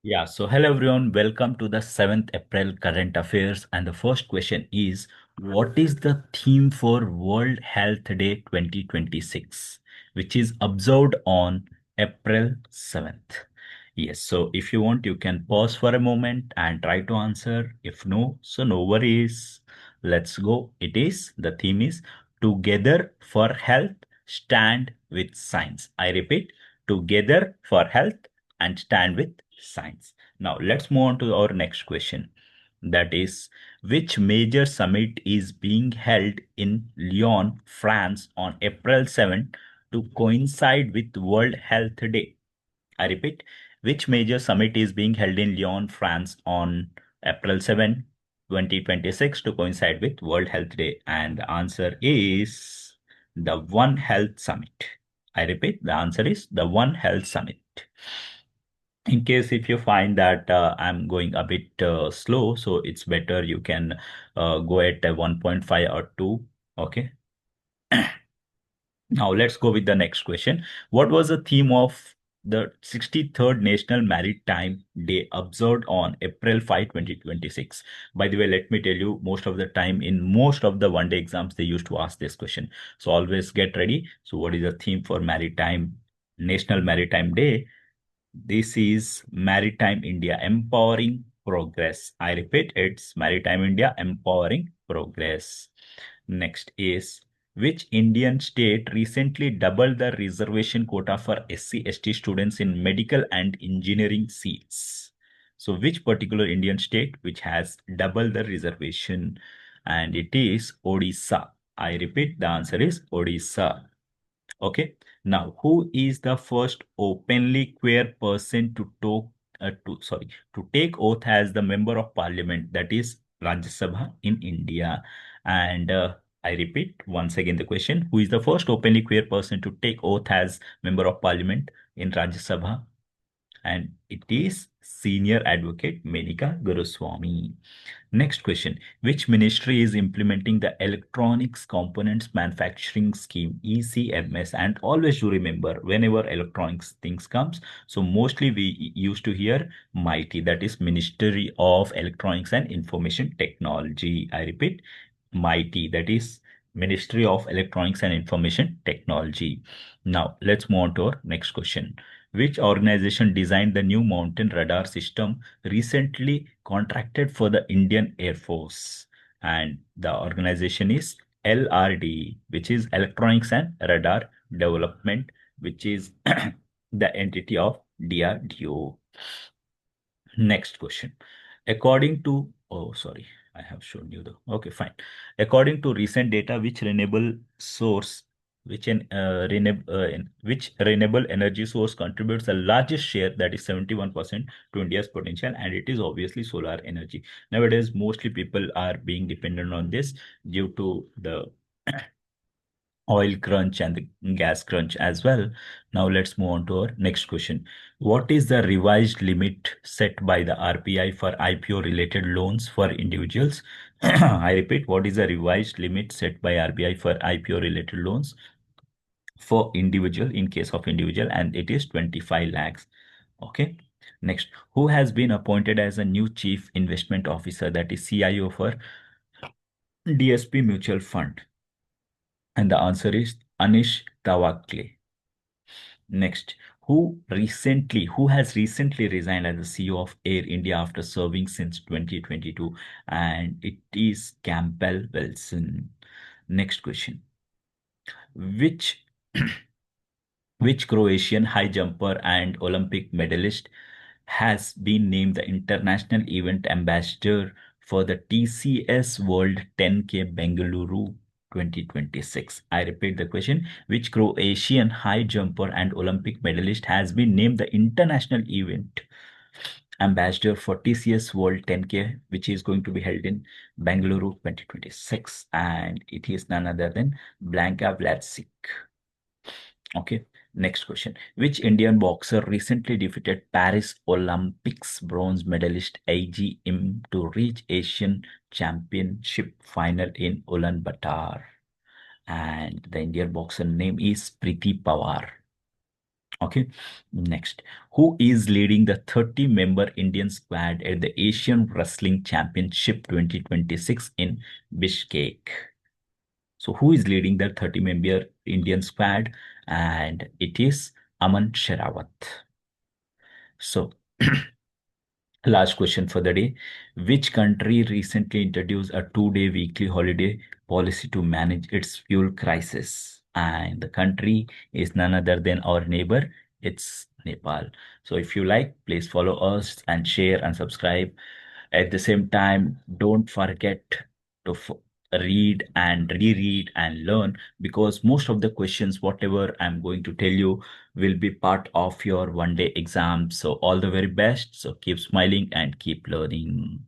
Yeah, so hello everyone, welcome to the 7th April current affairs. And the first question is, what is the theme for World Health Day 2026, which is observed on April 7th? Yes, so if you want, you can pause for a moment and try to answer. If no, so no worries. Let's go. The theme is Together for Health, Stand with Science. I repeat, Together for Health and Stand with Science. Now, let's move on to our next question. That is, which major summit is being held in Lyon, France on April 7 to coincide with World Health Day? I repeat, which major summit is being held in Lyon, France on April 7, 2026 to coincide with World Health Day? And the answer is the One Health Summit. I repeat, the answer is the One Health Summit. In case if you find that I'm going a bit slow, so it's better you can go at 1.5 or 2. Okay. Now let's go with the next question. What was the theme of the 63rd National Maritime Day observed on April 5, 2026? By the way, let me tell you, most of the time in most of the one-day exams, they used to ask this question. So always get ready. So what is the theme for National Maritime Day? This is Maritime India Empowering Progress. I repeat, it's Maritime India Empowering Progress. Next is, which Indian state recently doubled the reservation quota for SC/ST students in medical and engineering seats? So, which particular Indian state which has doubled the reservation? And it is Odisha. I repeat, the answer is Odisha. Okay. Now, who is the first openly queer person to take oath as the member of parliament, that is Rajya Sabha in India? And I repeat once again the question: who is the first openly queer person to take oath as member of parliament in Rajya Sabha? And it is senior advocate Menika Guruswamy. Next question. Which ministry is implementing the Electronics Components Manufacturing Scheme, ECMS? And always do remember, whenever electronics things comes, so mostly we used to hear MITI, that is Ministry of Electronics and Information Technology. I repeat, MITI, that is Ministry of Electronics and Information Technology. Now, let's move on to our next question. Which organization designed the new mountain radar system recently contracted for the Indian Air Force? And the organization is LRD, which is Electronics and Radar Development, which is the entity of DRDO. Next question. According to, oh, sorry, I have shown you the, okay, fine. According to recent data, which renewable energy source contributes the largest share, that is 71% to India's potential, and it is obviously solar energy. Nowadays, mostly people are being dependent on this due to the oil crunch and the gas crunch as well. Now let's move on to our next question. What is the revised limit set by the RBI for IPO related loans for individuals? I repeat, what is the revised limit set by RBI for IPO related loans for individual in case of individual, and it is 25 lakhs. Okay. Next, who has been appointed as a new chief investment officer, that is CIO for DSP Mutual Fund? And the answer is Anish Tawakle. Next, who has recently resigned as the CEO of Air India after serving since 2022? And it is Campbell Wilson. Next question. Which which Croatian high jumper and Olympic medalist has been named the international event ambassador for the TCS World 10K Bengaluru 2026? I repeat the question. Which Croatian high jumper and Olympic medalist has been named the international event ambassador for TCS World 10K, which is going to be held in Bengaluru 2026? And it is none other than Blanka Vlasic. Okay. Next question. Which Indian boxer recently defeated Paris Olympics bronze medalist AG Im to reach Asian Championship final in Ulaanbaatar? And the Indian boxer name is Preeti Pawar. Okay. Next, who is leading the 30-member Indian squad at the Asian Wrestling Championship 2026 in Bishkek? So, who is leading the 30-member Indian squad? And it is Aman Sherawat. So, last question for the day. Which country recently introduced a 2-day weekly holiday policy to manage its fuel crisis? And the country is none other than our neighbor. It's Nepal. So if you like, please follow us and share and subscribe. At the same time, don't forget to read and reread and learn, because most of the questions, whatever I'm going to tell you, will be part of your one day exam. So all the very best. So keep smiling and keep learning.